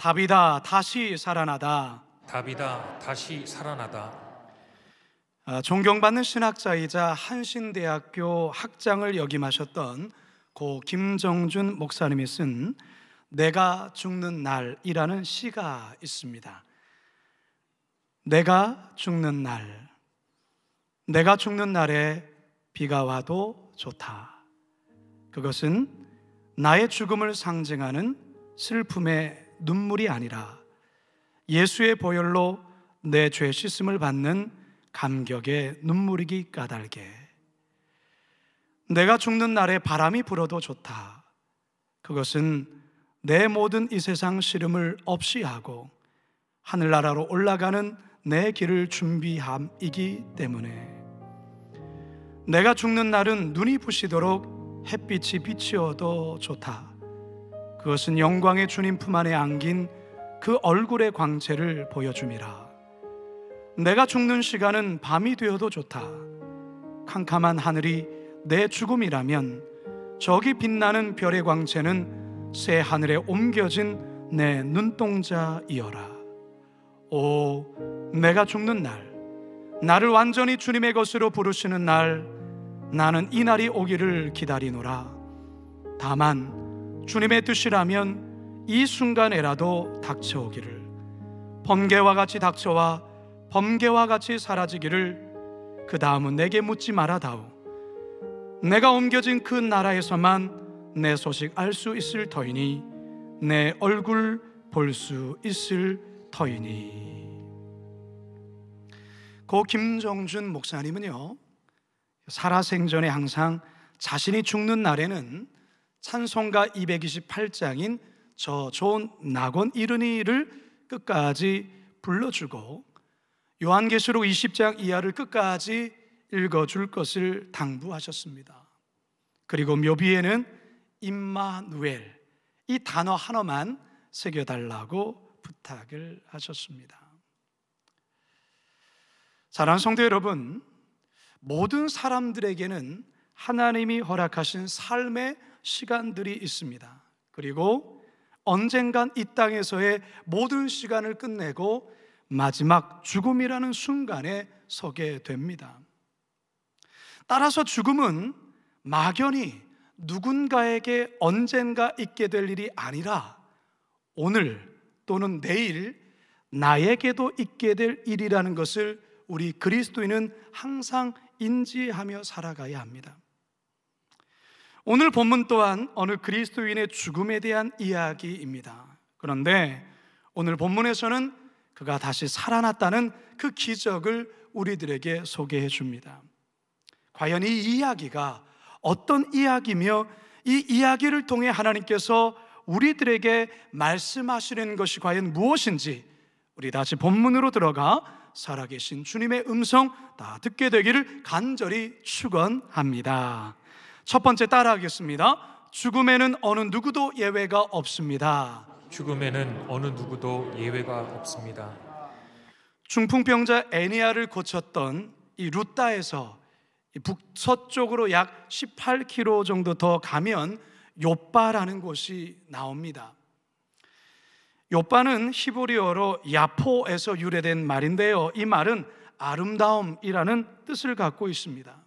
다비다 다시 살아나다. 다비다 다시 살아나다. 존경받는 신학자이자 한신대학교 학장을 역임하셨던 고 김정준 목사님이 쓴 내가 죽는 날이라는 시가 있습니다. 내가 죽는 날, 내가 죽는 날에 비가 와도 좋다. 그것은 나의 죽음을 상징하는 슬픔의 눈물이 아니라 예수의 보혈로 내 죄 씻음을 받는 감격의 눈물이기 까닭에, 내가 죽는 날에 바람이 불어도 좋다. 그것은 내 모든 이 세상 시름을 없이 하고 하늘나라로 올라가는 내 길을 준비함이기 때문에, 내가 죽는 날은 눈이 부시도록 햇빛이 비치어도 좋다. 그것은 영광의 주님 품 안에 안긴 그 얼굴의 광채를 보여줌이라. 내가 죽는 시간은 밤이 되어도 좋다. 캄캄한 하늘이 내 죽음이라면 저기 빛나는 별의 광채는 새 하늘에 옮겨진 내 눈동자이어라. 오, 내가 죽는 날, 나를 완전히 주님의 것으로 부르시는 날, 나는 이 날이 오기를 기다리노라. 다만 주님의 뜻이라면 이 순간에라도 닥쳐오기를, 번개와 같이 닥쳐와 번개와 같이 사라지기를, 그 다음은 내게 묻지 말아다오. 내가 옮겨진 그 나라에서만 내 소식 알 수 있을 터이니, 내 얼굴 볼 수 있을 터이니. 고 김정준 목사님은요, 살아생전에 항상 자신이 죽는 날에는 찬송가 228장인 저 좋은 낙원 이르니를 끝까지 불러주고 요한계시록 20장 이하를 끝까지 읽어줄 것을 당부하셨습니다. 그리고 묘비에는 임마누엘, 이 단어 하나만 새겨달라고 부탁을 하셨습니다. 사랑하는 성도 여러분, 모든 사람들에게는 하나님이 허락하신 삶의 시간들이 있습니다. 그리고 언젠간 이 땅에서의 모든 시간을 끝내고 마지막 죽음이라는 순간에 서게 됩니다. 따라서 죽음은 막연히 누군가에게 언젠가 있게 될 일이 아니라 오늘 또는 내일 나에게도 있게 될 일이라는 것을 우리 그리스도인은 항상 인지하며 살아가야 합니다. 오늘 본문 또한 어느 그리스도인의 죽음에 대한 이야기입니다. 그런데 오늘 본문에서는 그가 다시 살아났다는 그 기적을 우리들에게 소개해 줍니다. 과연 이 이야기가 어떤 이야기며 이 이야기를 통해 하나님께서 우리들에게 말씀하시는 것이 과연 무엇인지, 우리 다시 본문으로 들어가 살아계신 주님의 음성 다 듣게 되기를 간절히 축원합니다. 첫 번째 따라하겠습니다. 죽음에는 어느 누구도 예외가 없습니다. 죽음에는 어느 누구도 예외가 없습니다. 중풍병자 애니아를 고쳤던 이 루따에서 북서쪽으로 약 18km 정도 더 가면 요빠라는 곳이 나옵니다. 요빠는 히브리어로 야포에서 유래된 말인데요, 이 말은 아름다움이라는 뜻을 갖고 있습니다.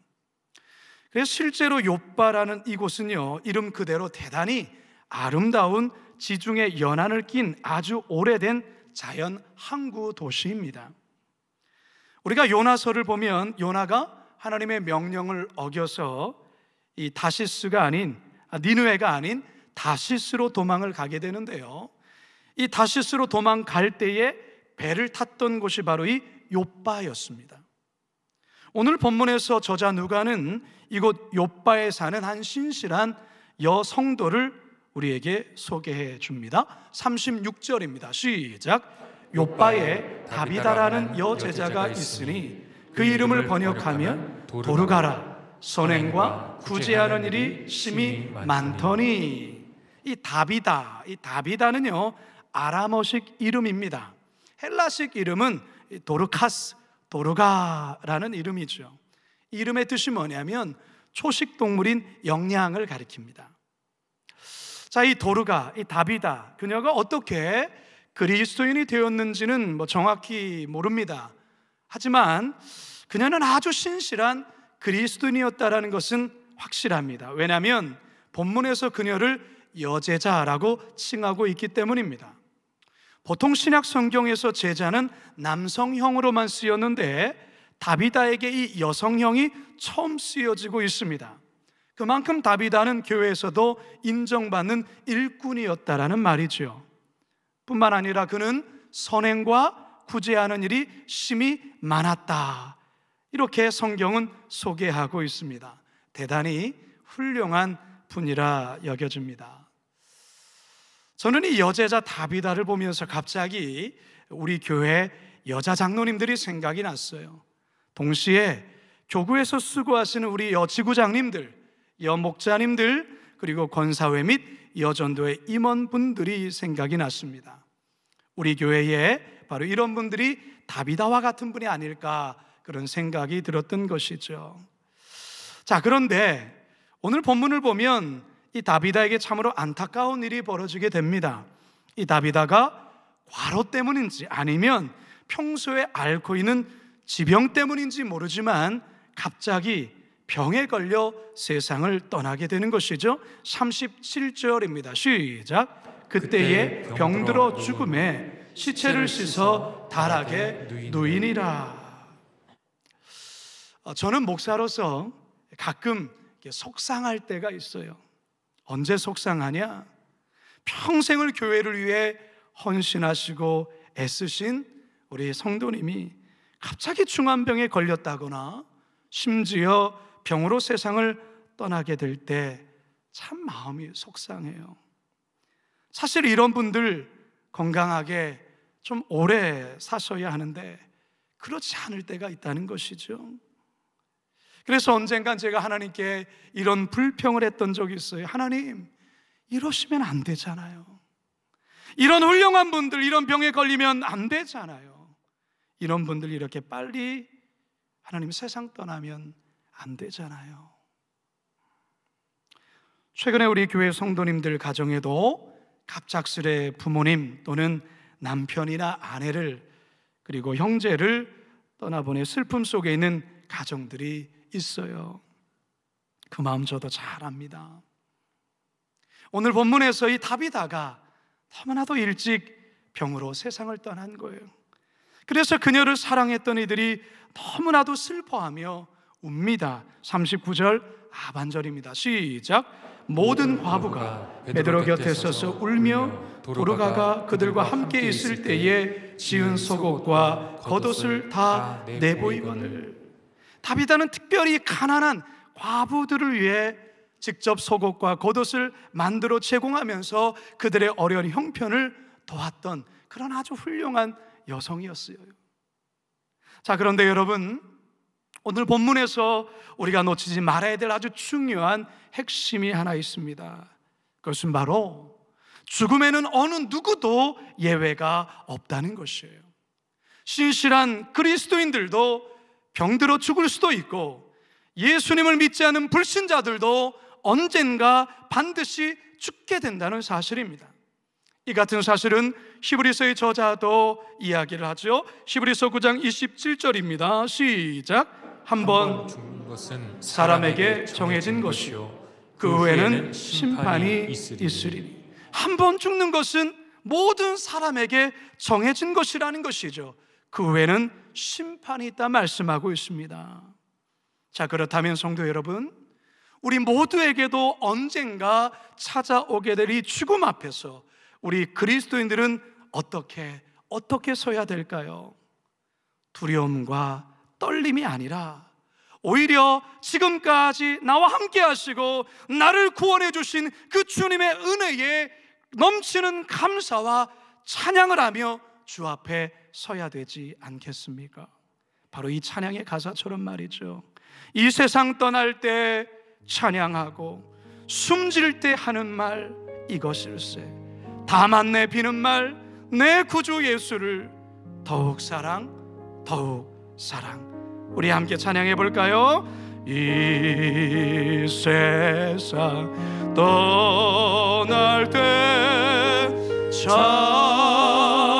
그래서 실제로 요빠라는 이곳은요, 이름 그대로 대단히 아름다운 지중해 연안을 낀 아주 오래된 자연 항구 도시입니다. 우리가 요나서를 보면 요나가 하나님의 명령을 어겨서 이 다시스가 아닌 니느웨가 아닌 다시스로 도망을 가게 되는데요, 이 다시스로 도망갈 때에 배를 탔던 곳이 바로 이 요빠였습니다. 오늘 본문에서 저자 누가는 이곳 요빠에 사는 한 신실한 여성도를 우리에게 소개해 줍니다. 36절입니다. 시작. 요빠에 다비다라는 여제자가 있으니 그 이름을 번역하면 도르가라. 선행과 구제하는 일이 심히 많더니. 이 다비다는요 아람어식 이름입니다. 헬라식 이름은 도르카스, 도르가라는 이름이죠. 이름의 뜻이 뭐냐면 초식 동물인 영양을 가리킵니다. 자, 이 도르가, 이 다비다, 그녀가 어떻게 그리스도인이 되었는지는 정확히 모릅니다. 하지만 그녀는 아주 신실한 그리스도인이었다라는 것은 확실합니다. 왜냐하면 본문에서 그녀를 여제자라고 칭하고 있기 때문입니다. 보통 신약 성경에서 제자는 남성형으로만 쓰였는데 다비다에게 이 여성형이 처음 쓰여지고 있습니다. 그만큼 다비다는 교회에서도 인정받는 일꾼이었다라는 말이죠. 뿐만 아니라 그는 선행과 구제하는 일이 심히 많았다, 이렇게 성경은 소개하고 있습니다. 대단히 훌륭한 분이라 여겨집니다. 저는 이 여제자 다비다를 보면서 갑자기 우리 교회 여자 장로님들이 생각이 났어요. 동시에 교구에서 수고하시는 우리 여지구장님들, 여목자님들, 그리고 권사회 및 여전도의 임원분들이 생각이 났습니다. 우리 교회에 바로 이런 분들이 다비다와 같은 분이 아닐까, 그런 생각이 들었던 것이죠. 자, 그런데 오늘 본문을 보면 이 다비다에게 참으로 안타까운 일이 벌어지게 됩니다. 이 다비다가 과로 때문인지 아니면 평소에 앓고 있는 지병 때문인지 모르지만 갑자기 병에 걸려 세상을 떠나게 되는 것이죠. 37절입니다. 시작. 그때에 병들어 죽음에 시체를 씻어 달하게 누이니라. 저는 목사로서 가끔 속상할 때가 있어요. 언제 속상하냐? 평생을 교회를 위해 헌신하시고 애쓰신 우리 성도님이 갑자기 중환병에 걸렸다거나 심지어 병으로 세상을 떠나게 될 때 참 마음이 속상해요. 사실 이런 분들 건강하게 좀 오래 사셔야 하는데 그렇지 않을 때가 있다는 것이죠. 그래서 언젠간 제가 하나님께 이런 불평을 했던 적이 있어요. 하나님, 이러시면 안 되잖아요. 이런 훌륭한 분들 이런 병에 걸리면 안 되잖아요. 이런 분들 이렇게 빨리 하나님 세상 떠나면 안 되잖아요. 최근에 우리 교회 성도님들 가정에도 갑작스레 부모님 또는 남편이나 아내를 그리고 형제를 떠나보내 슬픔 속에 있는 가정들이 있어요. 그 마음 저도 잘 압니다. 오늘 본문에서 이 다비다가 너무나도 일찍 병으로 세상을 떠난 거예요. 그래서 그녀를 사랑했던 이들이 너무나도 슬퍼하며 웁니다. 39절 하반절입니다. 시작. 모든 과부가 베드로 곁에 서서 울며 도르가가 그들과 함께 있을 때에 지은 속옷과 겉옷을 다 내보이거늘. 다비다는 특별히 가난한 과부들을 위해 직접 속옷과 겉옷을 만들어 제공하면서 그들의 어려운 형편을 도왔던 그런 아주 훌륭한 여성이었어요. 자, 그런데 여러분, 오늘 본문에서 우리가 놓치지 말아야 될 아주 중요한 핵심이 하나 있습니다. 그것은 바로 죽음에는 어느 누구도 예외가 없다는 것이에요. 신실한 그리스도인들도 병들어 죽을 수도 있고 예수님을 믿지 않은 불신자들도 언젠가 반드시 죽게 된다는 사실입니다. 이 같은 사실은 히브리서의 저자도 이야기를 하죠. 히브리서 9장 27절입니다. 시작. 한번 죽는 것은 사람에게 정해진 것이요 그 후에는 심판이 있으리니. 한 번 죽는 것은 모든 사람에게 정해진 것이라는 것이죠. 그 후에는 심판이 있다 말씀하고 있습니다. 자, 그렇다면 성도 여러분, 우리 모두에게도 언젠가 찾아오게 될 이 죽음 앞에서 우리 그리스도인들은 어떻게 서야 될까요? 두려움과 떨림이 아니라 오히려 지금까지 나와 함께 하시고 나를 구원해 주신 그 주님의 은혜에 넘치는 감사와 찬양을 하며 주 앞에 서야 되지 않겠습니까? 바로 이 찬양의 가사처럼 말이죠. 이 세상 떠날 때 찬양하고 숨질 때 하는 말 이것일세. 다만 내 비는 말 내 구주 예수를 더욱 사랑 우리 함께 찬양해 볼까요? 이 세상 떠날 때 찬양하고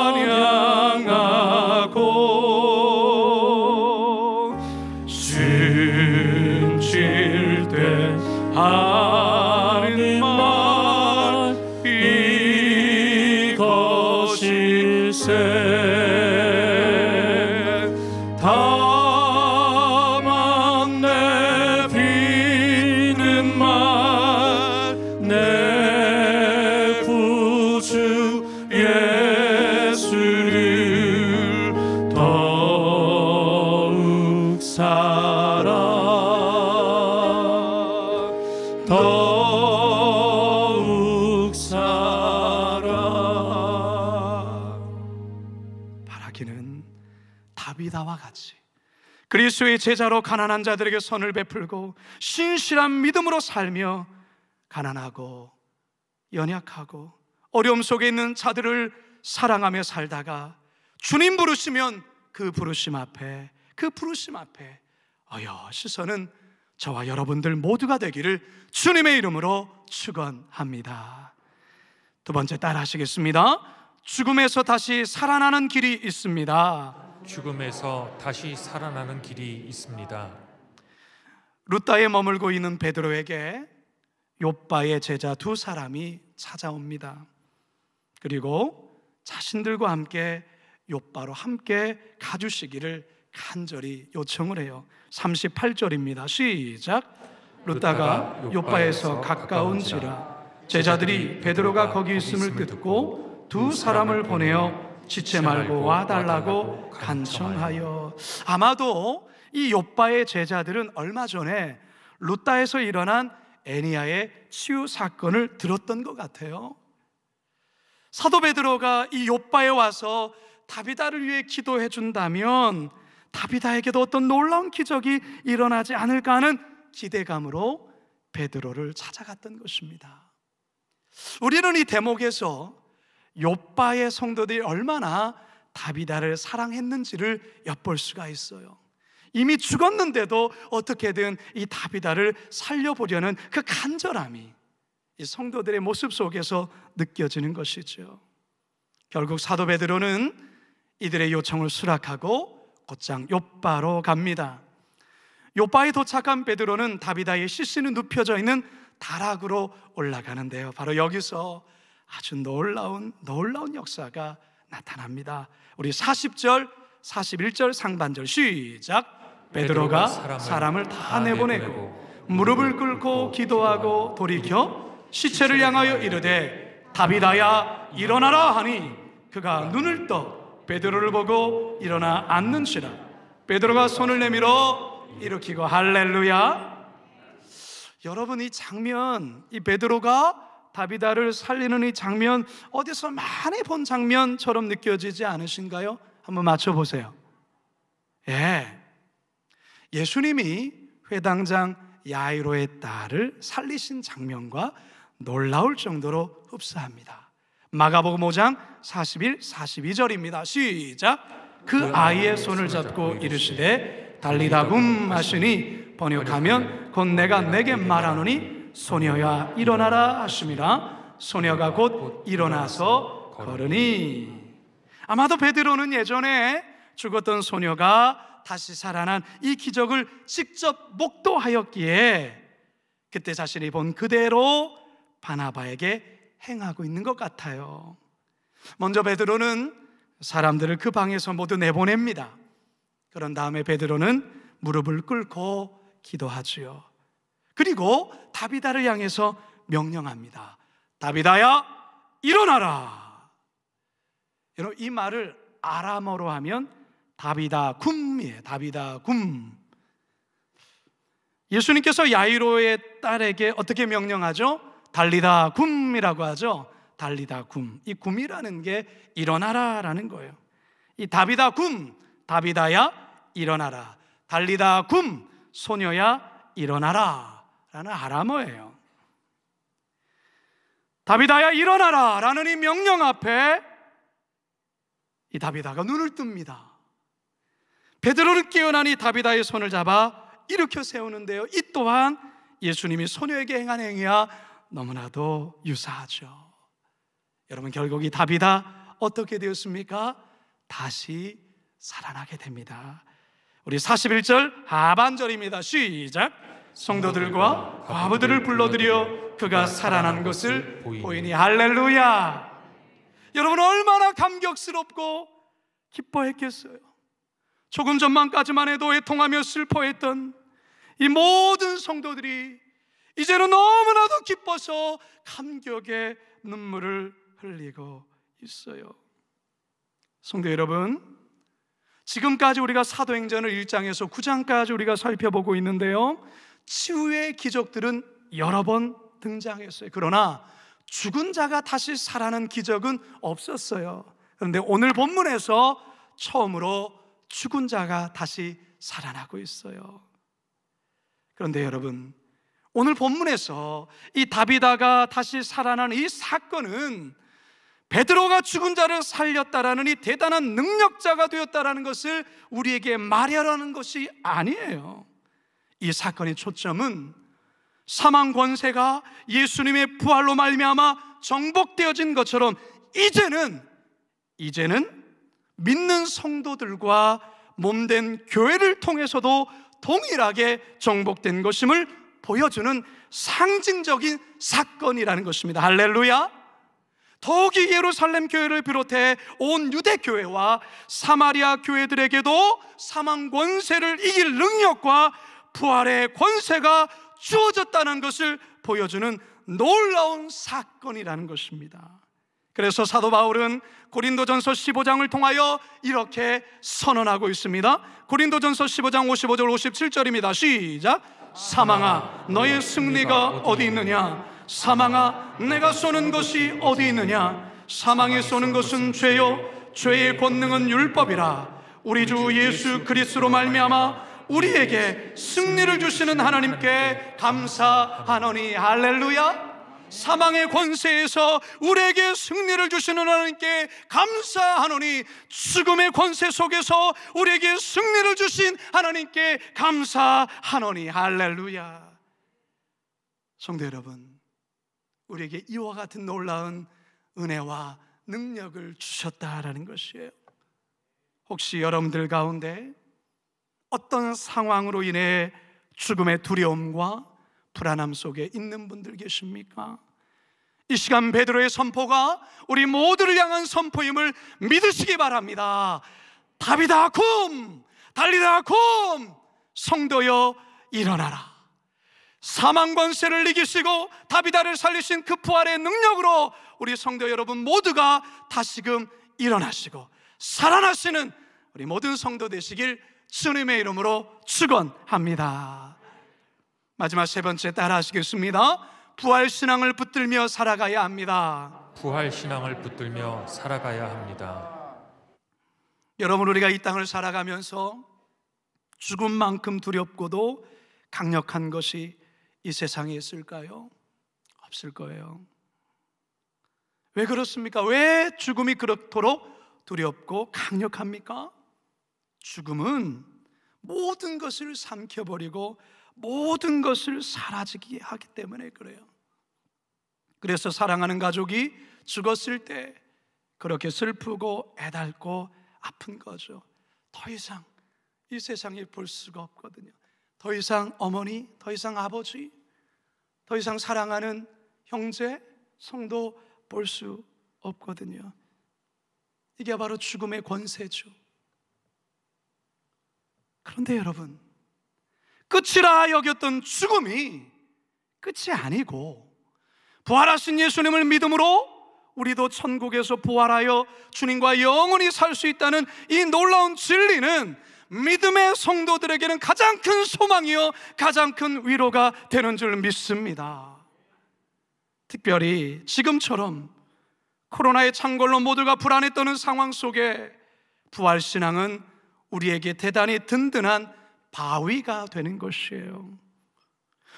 다만 내 비는 말 내 구주 예수를 더욱 바라기는 다비다와 같이 그리스도의 제자로 가난한 자들에게 선을 베풀고 신실한 믿음으로 살며 가난하고 연약하고 어려움 속에 있는 자들을 사랑하며 살다가 주님 부르시면 그 부르심 앞에 어여시 서는 저와 여러분들 모두가 되기를 주님의 이름으로 축원합니다. 두 번째 따라 하시겠습니다. 죽음에서 다시 살아나는 길이 있습니다. 죽음에서 다시 살아나는 길이 있습니다. 루다에 머물고 있는 베드로에게 욥바의 제자 두 사람이 찾아옵니다. 그리고 자신들과 함께 욥바로 함께 가주시기를 간절히 요청을 해요. 38절입니다. 시작. 루다가 욥바에서 가까운지라 제자들이 베드로가 거기 있음을 듣고 두 사람을 보내어 지체 말고 와달라고 간청하여. 아마도 이 욥바의 제자들은 얼마 전에 루다에서 일어난 애니야의 치유 사건을 들었던 것 같아요. 사도 베드로가 이 욥바에 와서 다비다를 위해 기도해 준다면 다비다에게도 어떤 놀라운 기적이 일어나지 않을까 하는 기대감으로 베드로를 찾아갔던 것입니다. 우리는 이 대목에서 욥바의 성도들이 얼마나 다비다를 사랑했는지를 엿볼 수가 있어요. 이미 죽었는데도 어떻게든 이 다비다를 살려보려는 그 간절함이 이 성도들의 모습 속에서 느껴지는 것이죠. 결국 사도 베드로는 이들의 요청을 수락하고 곧장 욥바로 갑니다. 욥바에 도착한 베드로는 다비다의 시신이 눕혀져 있는 다락으로 올라가는데요, 바로 여기서 아주 놀라운 역사가 나타납니다. 우리 40절, 41절 상반절 시작. 베드로가 사람을 다 내보내고 무릎을 꿇고 기도하고 돌이켜 시체를 향하여 이르되 다비다야 일어나라 하니 그가 눈을 떠 베드로를 보고 일어나 앉는지라. 베드로가 손을 내밀어 일으키고 할렐루야. 여러분, 이 장면, 이 베드로가 다비다를 살리는 이 장면, 어디서 많이 본 장면처럼 느껴지지 않으신가요? 한번 맞춰보세요. 예수님이 회당장 야이로의 딸을 살리신 장면과 놀라울 정도로 흡사합니다. 마가복음 5장 41, 42절입니다. 시작. 그 아이의 손을 잡고 이르시되 달리다 굼 하시니 번역하면 곧 내가 내게 말하노니 소녀야 일어나라 하심이라. 소녀가 곧 일어나서 걸으니. 아마도 베드로는 예전에 죽었던 소녀가 다시 살아난 이 기적을 직접 목도하였기에 그때 자신이 본 그대로 바나바에게 행하고 있는 것 같아요. 먼저 베드로는 사람들을 그 방에서 모두 내보냅니다. 그런 다음에 베드로는 무릎을 꿇고 기도하지요. 그리고 다비다를 향해서 명령합니다. 다비다야 일어나라. 여러분, 이 말을 아람어로 하면 다비다 굼이에요. 다비다 굼. 예수님께서 야이로의 딸에게 어떻게 명령하죠? 달리다 굼이라고 하죠. 달리다 굼. 이 굼이라는 게 일어나라라는 거예요. 이 다비다 굼, 다비다야 일어나라. 달리다 굼, 소녀야 일어나라 라는 아람어예요. 다비다야 일어나라 라는 이 명령 앞에 이 다비다가 눈을 뜹니다. 베드로는 깨어나니 다비다의 손을 잡아 일으켜 세우는데요, 이 또한 예수님이 소녀에게 행한 행위와 너무나도 유사하죠. 여러분, 결국 이 다비다 어떻게 되었습니까? 다시 살아나게 됩니다. 우리 41절 하반절입니다. 시작. 성도들과 과부들을 불러들여 그가 살아난 것을 보이니 할렐루야. 여러분 얼마나 감격스럽고 기뻐했겠어요. 조금 전만까지만 해도 애통하며 슬퍼했던 이 모든 성도들이 이제는 너무나도 기뻐서 감격의 눈물을 흘리고 있어요. 성도 여러분, 지금까지 우리가 사도행전을 1장에서 9장까지 우리가 살펴보고 있는데요, 치유의 기적들은 여러 번 등장했어요. 그러나 죽은 자가 다시 살아나는 기적은 없었어요. 그런데 오늘 본문에서 처음으로 죽은 자가 다시 살아나고 있어요. 그런데 여러분, 오늘 본문에서 이 다비다가 다시 살아나는 이 사건은 베드로가 죽은 자를 살렸다라는 이 대단한 능력자가 되었다라는 것을 우리에게 말하려는 것이 아니에요. 이 사건의 초점은 사망 권세가 예수님의 부활로 말미암아 정복되어진 것처럼 이제는 믿는 성도들과 몸된 교회를 통해서도 동일하게 정복된 것임을 보여주는 상징적인 사건이라는 것입니다. 할렐루야. 더욱이 예루살렘 교회를 비롯해 온 유대 교회와 사마리아 교회들에게도 사망 권세를 이길 능력과 부활의 권세가 주어졌다는 것을 보여주는 놀라운 사건이라는 것입니다. 그래서 사도 바울은 고린도전서 15장을 통하여 이렇게 선언하고 있습니다. 고린도전서 15장 55절 57절입니다. 시작. 사망아, 너의 승리가 어디 있느냐? 사망아, 내가 쏘는 것이 어디 있느냐? 사망이 쏘는 것은 죄요, 죄의 권능은 율법이라. 우리 주 예수 그리스도로 말미암아 우리에게 승리를 주시는 하나님께 감사하노니. 할렐루야. 사망의 권세에서 우리에게 승리를 주시는 하나님께 감사하노니, 죽음의 권세 속에서 우리에게 승리를 주신 하나님께 감사하노니. 할렐루야. 성도 여러분, 우리에게 이와 같은 놀라운 은혜와 능력을 주셨다라는 것이에요. 혹시 여러분들 가운데 어떤 상황으로 인해 죽음의 두려움과 불안함 속에 있는 분들 계십니까? 이 시간 베드로의 선포가 우리 모두를 향한 선포임을 믿으시기 바랍니다. 다비다 쿰, 달리다 쿰, 성도여 일어나라. 사망 권세를 이기시고 다비다를 살리신 그 부활의 능력으로 우리 성도 여러분 모두가 다시금 일어나시고 살아나시는 우리 모든 성도 되시길 주님의 이름으로 축원합니다. 마지막 세 번째 따라 하시겠습니다. 부활신앙을 붙들며 살아가야 합니다. 부활신앙을 붙들며 살아가야 합니다. 여러분, 우리가 이 땅을 살아가면서 죽음만큼 두렵고도 강력한 것이 이 세상에 있을까요? 없을 거예요. 왜 그렇습니까? 왜 죽음이 그렇도록 두렵고 강력합니까? 죽음은 모든 것을 삼켜버리고 모든 것을 사라지게 하기 때문에 그래요. 그래서 사랑하는 가족이 죽었을 때 그렇게 슬프고 애달고 아픈 거죠. 더 이상 이 세상에 볼 수가 없거든요. 더 이상 어머니, 더 이상 아버지, 더 이상 사랑하는 형제, 성도 볼 수 없거든요. 이게 바로 죽음의 권세죠. 그런데 여러분, 끝이라 여겼던 죽음이 끝이 아니고 부활하신 예수님을 믿음으로 우리도 천국에서 부활하여 주님과 영원히 살 수 있다는 이 놀라운 진리는 믿음의 성도들에게는 가장 큰 소망이요 가장 큰 위로가 되는 줄 믿습니다. 특별히 지금처럼 코로나의 창궐로 모두가 불안에 떠는 상황 속에 부활신앙은 우리에게 대단히 든든한 바위가 되는 것이에요.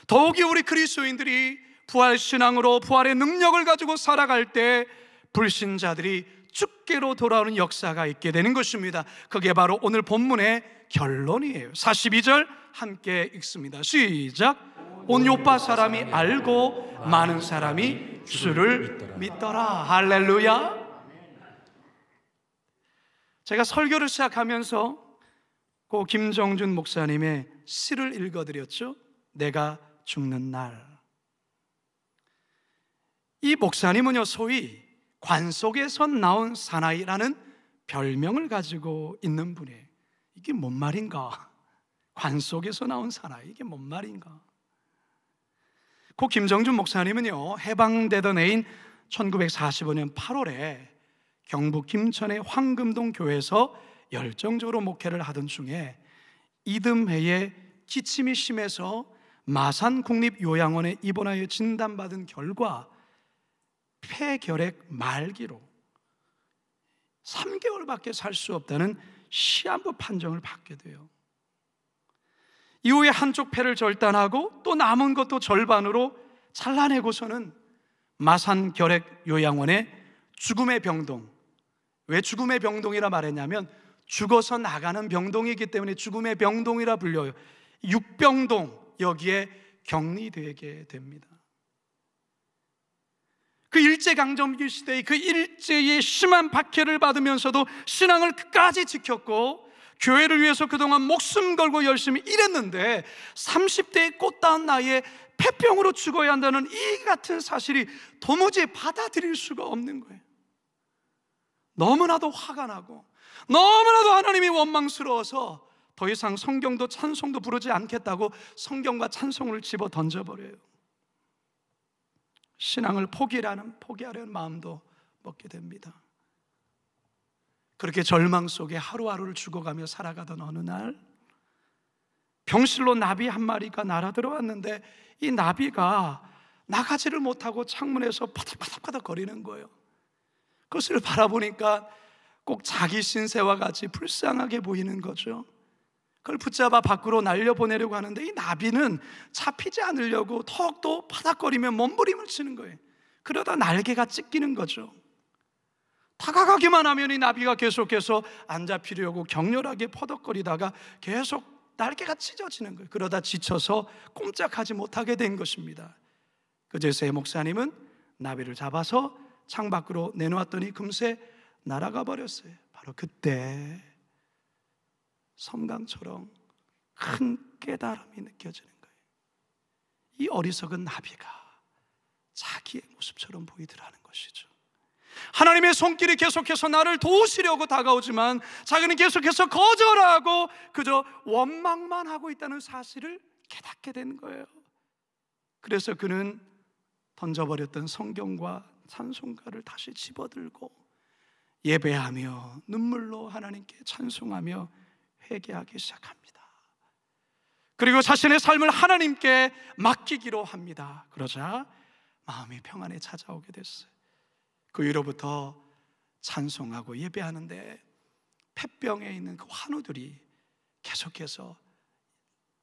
더욱이 우리 그리스도인들이 부활신앙으로 부활의 능력을 가지고 살아갈 때 불신자들이 죽게로 돌아오는 역사가 있게 되는 것입니다. 그게 바로 오늘 본문의 결론이에요. 42절 함께 읽습니다. 시작. 온 요파 사람이 알고 많은 사람이 주를 믿더라. 할렐루야. 제가 설교를 시작하면서 고 김정준 목사님의 시를 읽어드렸죠. 내가 죽는 날. 이 목사님은요, 소위 관 속에서 나온 사나이라는 별명을 가지고 있는 분이에요. 이게 뭔 말인가? 관 속에서 나온 사나이, 이게 뭔 말인가? 고 김정준 목사님은요, 해방되던 해인 1945년 8월에 경북 김천의 황금동 교회에서 열정적으로 목회를 하던 중에 이듬해에 기침이 심해서 마산국립요양원에 입원하여 진단받은 결과 폐결핵 말기로 3개월밖에 살 수 없다는 시한부 판정을 받게 돼요. 이후에 한쪽 폐를 절단하고 또 남은 것도 절반으로 잘라내고서는 마산결핵 요양원의 죽음의 병동, 왜 죽음의 병동이라 말했냐면 죽어서 나가는 병동이기 때문에 죽음의 병동이라 불려요. 육병동, 여기에 격리되게 됩니다. 그 일제강점기 시대의 그 일제의 심한 박해를 받으면서도 신앙을 끝까지 지켰고 교회를 위해서 그동안 목숨 걸고 열심히 일했는데 30대의 꽃다운 나이에 폐병으로 죽어야 한다는 이 같은 사실이 도무지 받아들일 수가 없는 거예요. 너무나도 화가 나고 너무나도 하나님이 원망스러워서 더 이상 성경도 찬송도 부르지 않겠다고 성경과 찬송을 집어 던져버려요. 신앙을 포기하려는 마음도 먹게 됩니다. 그렇게 절망 속에 하루하루를 죽어가며 살아가던 어느 날 병실로 나비 한 마리가 날아 들어왔는데 이 나비가 나가지를 못하고 창문에서 파닥파닥 거리는 거예요. 그것을 바라보니까 꼭 자기 신세와 같이 불쌍하게 보이는 거죠. 그걸 붙잡아 밖으로 날려보내려고 하는데 이 나비는 잡히지 않으려고 턱도 파닥거리며 몸부림을 치는 거예요. 그러다 날개가 찢기는 거죠. 다가가기만 하면 이 나비가 계속해서 안 잡히려고 격렬하게 퍼덕거리다가 계속 날개가 찢어지는 거예요. 그러다 지쳐서 꼼짝하지 못하게 된 것입니다. 그제서야 목사님은 나비를 잡아서 창밖으로 내놓았더니 금세 날아가 버렸어요. 바로 그때 섬광처럼 큰 깨달음이 느껴지는 거예요. 이 어리석은 나비가 자기의 모습처럼 보이더라는 것이죠. 하나님의 손길이 계속해서 나를 도우시려고 다가오지만 자기는 계속해서 거절하고 그저 원망만 하고 있다는 사실을 깨닫게 된 거예요. 그래서 그는 던져버렸던 성경과 찬송가를 다시 집어들고 예배하며 눈물로 하나님께 찬송하며 회개하기 시작합니다. 그리고 자신의 삶을 하나님께 맡기기로 합니다. 그러자 마음이 평안에 찾아오게 됐어요. 그 이후로부터 찬송하고 예배하는데 폐병에 있는 그 환우들이 계속해서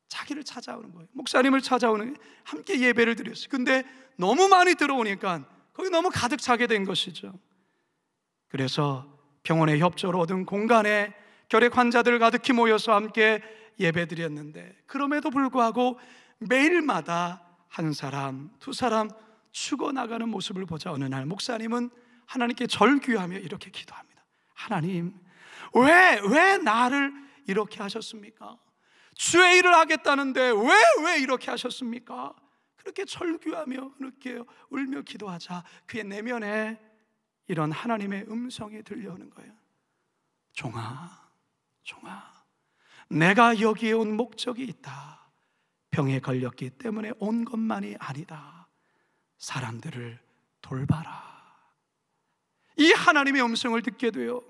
자기를 찾아오는 거예요. 목사님을 찾아오는 거예요. 함께 예배를 드렸어요. 근데 너무 많이 들어오니까 거기 너무 가득 차게 된 것이죠. 그래서 병원의 협조를 얻은 공간에 결핵 환자들 가득히 모여서 함께 예배 드렸는데 그럼에도 불구하고 매일마다 한 사람, 두 사람 죽어나가는 모습을 보자 어느 날 목사님은 하나님께 절규하며 이렇게 기도합니다. 하나님, 왜 나를 이렇게 하셨습니까? 주의 일을 하겠다는데 왜 이렇게 하셨습니까? 그렇게 절규하며 이렇게 울며 기도하자 그의 내면에 이런 하나님의 음성이 들려오는 거예요. 종아, 내가 여기에 온 목적이 있다. 병에 걸렸기 때문에 온 것만이 아니다. 사람들을 돌봐라. 이 하나님의 음성을 듣게 돼요.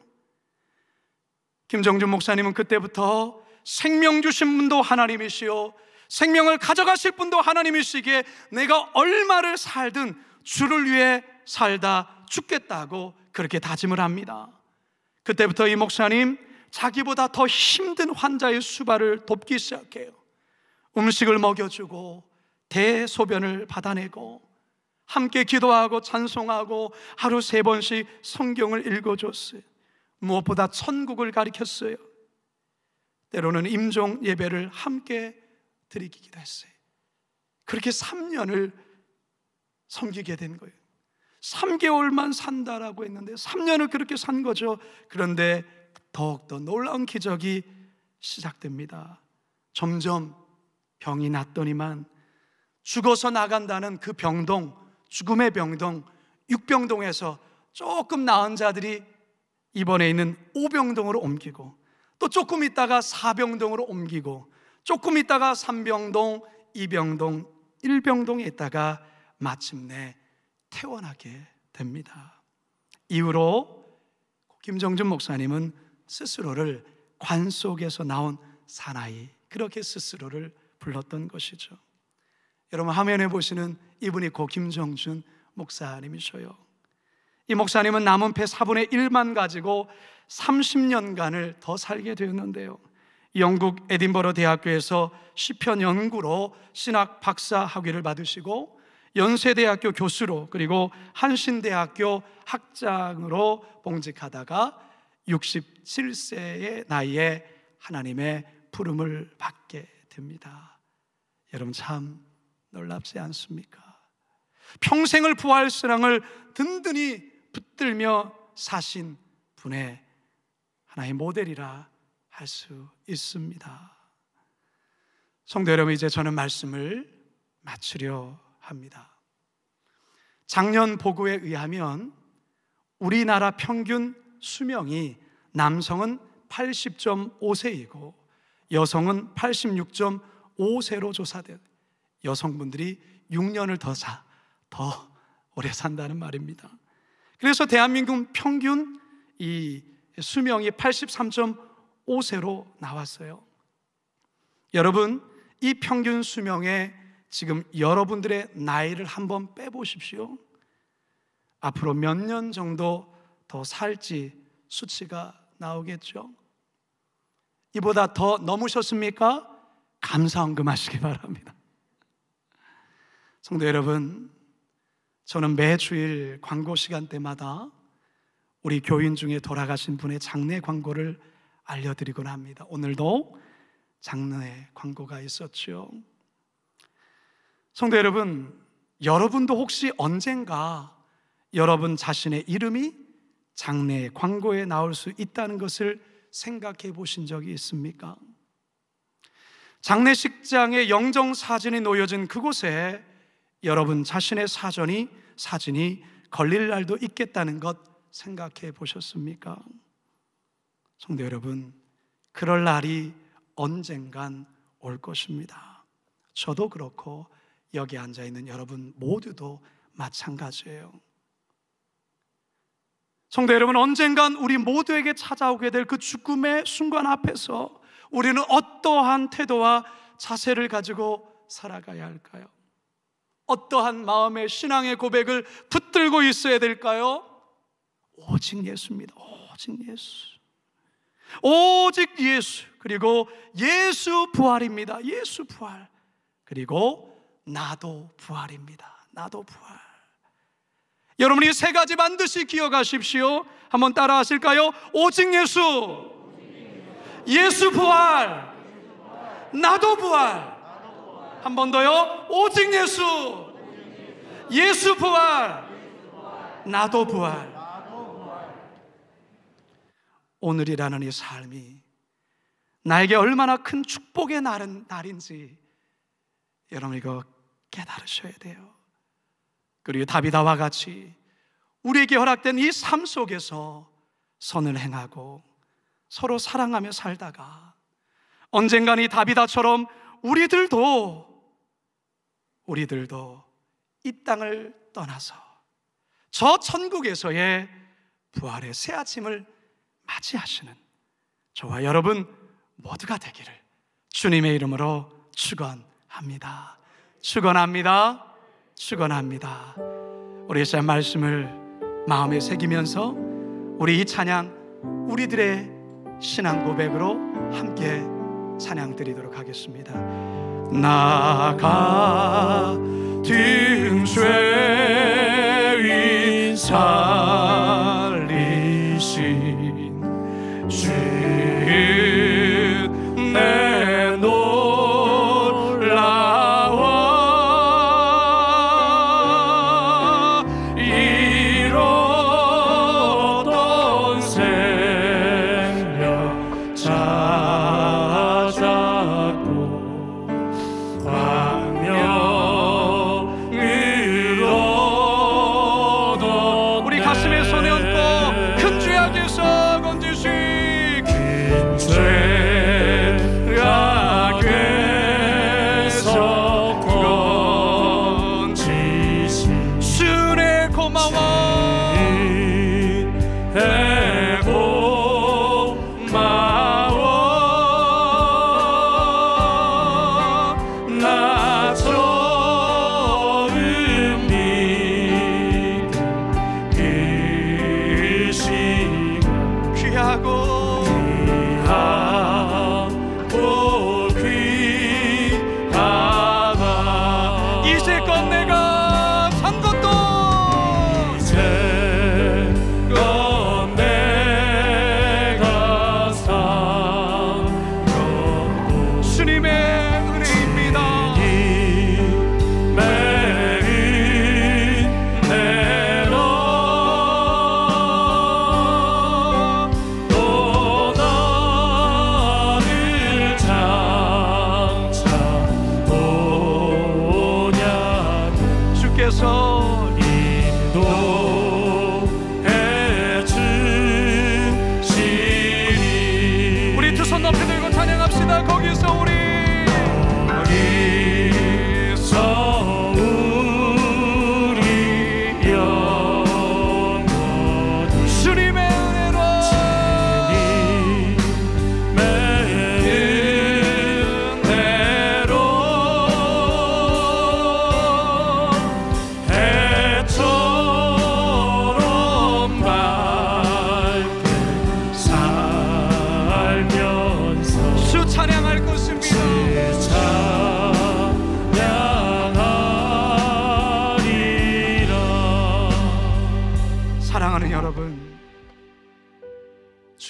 김정준 목사님은 그때부터 생명 주신 분도 하나님이시요 생명을 가져가실 분도 하나님이시기에 내가 얼마를 살든 주를 위해 살다 죽겠다고 그렇게 다짐을 합니다. 그때부터 이 목사님 자기보다 더 힘든 환자의 수발을 돕기 시작해요. 음식을 먹여주고 대소변을 받아내고 함께 기도하고 찬송하고 하루 3번씩 성경을 읽어줬어요. 무엇보다 천국을 가르쳤어요. 때로는 임종 예배를 함께 드리기도 했어요. 그렇게 3년을 섬기게 된 거예요. 3개월만 산다라고 했는데 3년을 그렇게 산 거죠. 그런데 더욱더 놀라운 기적이 시작됩니다. 점점 병이 낫더니만 죽어서 나간다는 그 병동, 죽음의 병동, 육병동에서 조금 나은 자들이 입원해 있는 오병동으로 옮기고, 또 조금 있다가 사병동으로 옮기고, 조금 있다가 삼병동, 이병동, 일병동에 있다가 마침내 퇴원하게 됩니다. 이후로 김정준 목사님은 스스로를 관 속에서 나온 사나이, 그렇게 스스로를 불렀던 것이죠. 여러분, 화면에 보시는 이분이 고 김정준 목사님이셔요. 이 목사님은 남은 폐 4분의 1만 가지고 30년간을 더 살게 되었는데요, 영국 에딘버러 대학교에서 시편 연구로 신학 박사 학위를 받으시고, 연세대학교 교수로, 그리고 한신대학교 학장으로 봉직하다가 67세의 나이에 하나님의 부름을 받게 됩니다. 여러분, 참 놀랍지 않습니까? 평생을 부활신앙을 든든히 붙들며 사신 분의 하나의 모델이라 할 수 있습니다. 성도 여러분, 이제 저는 말씀을 마치려 합니다. 작년 보고에 의하면 우리나라 평균 수명이 남성은 80.5세이고 여성은 86.5세로 조사된, 여성분들이 6년을 더 오래 산다는 말입니다. 그래서 대한민국 평균 이 수명이 83.5세로 나왔어요. 여러분, 이 평균 수명에 지금 여러분들의 나이를 한번 빼보십시오. 앞으로 몇 년 정도 더 살지 수치가 나오겠죠. 이보다 더 넘으셨습니까? 감사헌금 하시기 바랍니다. 성도 여러분, 저는 매주일 광고 시간대마다 우리 교인 중에 돌아가신 분의 장례 광고를 알려드리곤 합니다. 오늘도 장례 광고가 있었죠. 성도 여러분, 여러분도 혹시 언젠가 여러분 자신의 이름이 장례 광고에 나올 수 있다는 것을 생각해 보신 적이 있습니까? 장례식장에 영정사진이 놓여진 그곳에 여러분 자신의 사진이 걸릴 날도 있겠다는 것 생각해 보셨습니까? 성도 여러분, 그럴 날이 언젠간 올 것입니다. 저도 그렇고 여기 앉아있는 여러분 모두도 마찬가지예요. 성도 여러분, 언젠간 우리 모두에게 찾아오게 될 그 죽음의 순간 앞에서 우리는 어떠한 태도와 자세를 가지고 살아가야 할까요? 어떠한 마음의 신앙의 고백을 붙들고 있어야 될까요? 오직 예수입니다. 오직 예수. 오직 예수. 그리고 예수 부활입니다. 예수 부활. 그리고 나도 부활입니다. 나도 부활. 여러분, 이 세 가지 반드시 기억하십시오. 한번 따라 하실까요? 오직 예수. 예수 부활. 나도 부활. 한 번 더요. 오직 예수. 예수 부활. 나도 부활. 오늘이라는 이 삶이 나에게 얼마나 큰 축복의 날인지 여러분 이거 깨달으셔야 돼요. 그리고 다비다와 같이 우리에게 허락된 이 삶 속에서 선을 행하고 서로 사랑하며 살다가 언젠간 이 다비다처럼 우리들도 이 땅을 떠나서 저 천국에서의 부활의 새 아침을 맞이하시는 저와 여러분 모두가 되기를 주님의 이름으로 축원합니다. 축원합니다. 축원합니다. 우리 이 시간 말씀을 마음에 새기면서 우리 이 찬양 우리들의 신앙 고백으로 함께 찬양 드리도록 하겠습니다. 나 같은 죄인 살리신 주는 내 놀라워 이뤘던 생명 찾았고 광명을 얻어 우리 가슴에 손에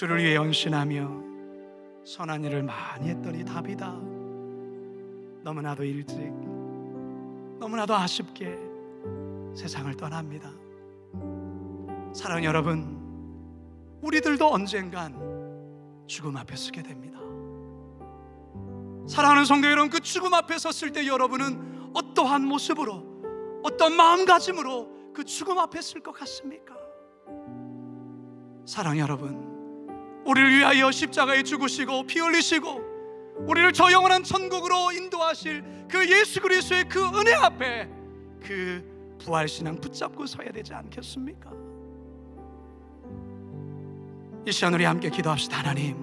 주를 위해 헌신하며 선한 일을 많이 했더니 답이다. 너무나도 일찍, 너무나도 아쉽게 세상을 떠납니다. 사랑하는 여러분, 우리들도 언젠간 죽음 앞에 서게 됩니다. 사랑하는 성도 여러분, 그 죽음 앞에 섰을 때 여러분은 어떠한 모습으로, 어떤 마음가짐으로 그 죽음 앞에 설 것 같습니까? 사랑하는 여러분, 우리를 위하여 십자가에 죽으시고 피 흘리시고 우리를 저 영원한 천국으로 인도하실 그 예수 그리스도의 그 은혜 앞에 그 부활신앙 붙잡고 서야 되지 않겠습니까? 이 시간 우리 함께 기도합시다. 하나님,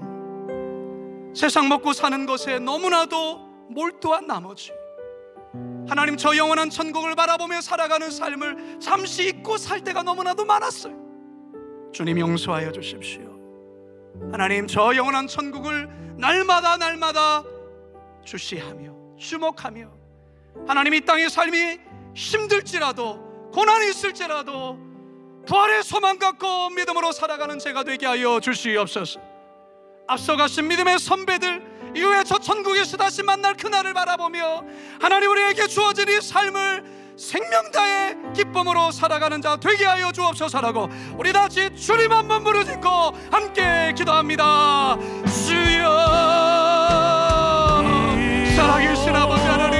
세상 먹고 사는 것에 너무나도 몰두한 나머지 하나님, 저 영원한 천국을 바라보며 살아가는 삶을 잠시 잊고 살 때가 너무나도 많았어요. 주님 용서하여 주십시오. 하나님, 저 영원한 천국을 날마다 주시하며 주목하며 하나님, 이 땅의 삶이 힘들지라도 고난이 있을지라도 부활의 소망 갖고 믿음으로 살아가는 제가 되게 하여 주시옵소서. 앞서가신 믿음의 선배들 이후에 저 천국에서 다시 만날 그날을 바라보며 하나님, 우리에게 주어진 이 삶을 생명 다해 기쁨으로 살아가는 자 되게 하여 주옵소서라고 우리 다시 주님 한번 부르짖고 함께 기도합니다. 주여, 살아계신 아버지 하나님,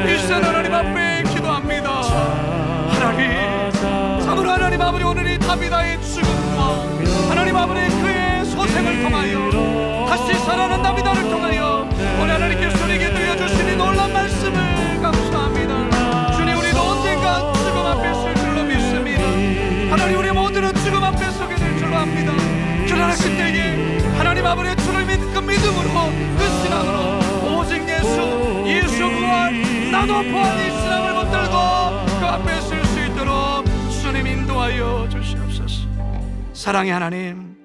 이 시간 하나님 앞에 기도합니다. 하나님, 참으로 하나님 아버지, 오늘 이 다비다의 죽음과 하나님 아버지 그의 소생을 통하여 다시 살아난 다비다를 통하여 오늘 하나님께서 우리에게 들려주신 이 놀라운 말씀을 감사합니다. 주님, 우리도 언젠가 죽음 앞에 설 줄로 믿습니다. 하나님, 우리 모두는 죽음 앞에 서게 될 줄로 압니다. 그러나 그때에 하나님 아버지의 주를 믿는 그 믿음으로, 그 신앙으로 오직 예수 부활, 나도 부활, 이 신앙을 붙들고 그 앞에 설 수 있도록 주님 인도하여 주시옵소서. 사랑의 하나님,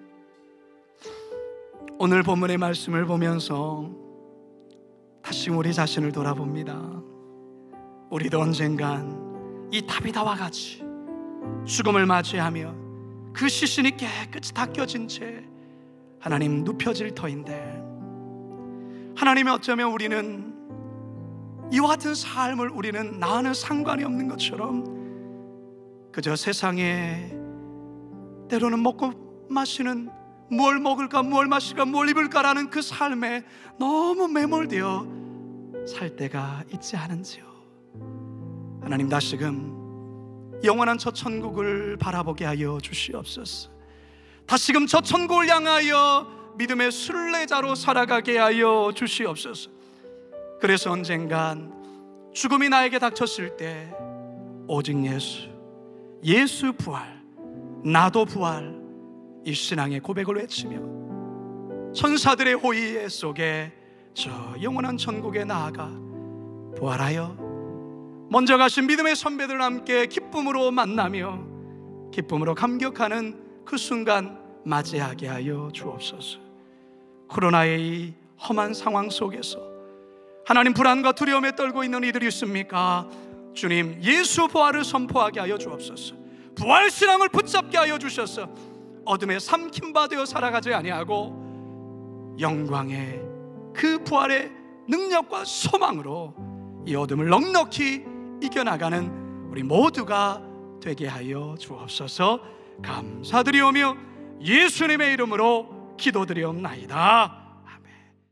오늘 본문의 말씀을 보면서 다시 우리 자신을 돌아봅니다. 우리도 언젠간 이 다비다와 같이 죽음을 맞이하며 그 시신이 깨끗이 닦여진 채 하나님 눕혀질 터인데, 하나님이 어쩌면 우리는 이와 같은 삶을 우리는 나와는 상관이 없는 것처럼 그저 세상에 때로는 먹고 마시는 뭘 먹을까, 뭘 마실까, 뭘 입을까라는 그 삶에 너무 매몰되어 살 때가 있지 않은지요. 하나님, 다시금 영원한 저 천국을 바라보게 하여 주시옵소서. 다시금 저 천국을 향하여 믿음의 순례자로 살아가게 하여 주시옵소서. 그래서 언젠간 죽음이 나에게 닥쳤을 때 오직 예수 부활, 나도 부활, 이 신앙의 고백을 외치며 천사들의 호의 속에 저 영원한 천국에 나아가 부활하여 먼저 가신 믿음의 선배들과 함께 기쁨으로 만나며 기쁨으로 감격하는 그 순간 맞이하게 하여 주옵소서. 코로나의 이 험한 상황 속에서 하나님, 불안과 두려움에 떨고 있는 이들이 있습니까? 주님, 예수 부활을 선포하게 하여 주옵소서. 부활 신앙을 붙잡게 하여 주셔서 어둠에 삼킨 바 되어 살아가지 아니하고 영광의 그 부활의 능력과 소망으로 이 어둠을 넉넉히 이겨나가는 우리 모두가 되게 하여 주옵소서. 감사드리오며 예수님의 이름으로 기도드리옵나이다.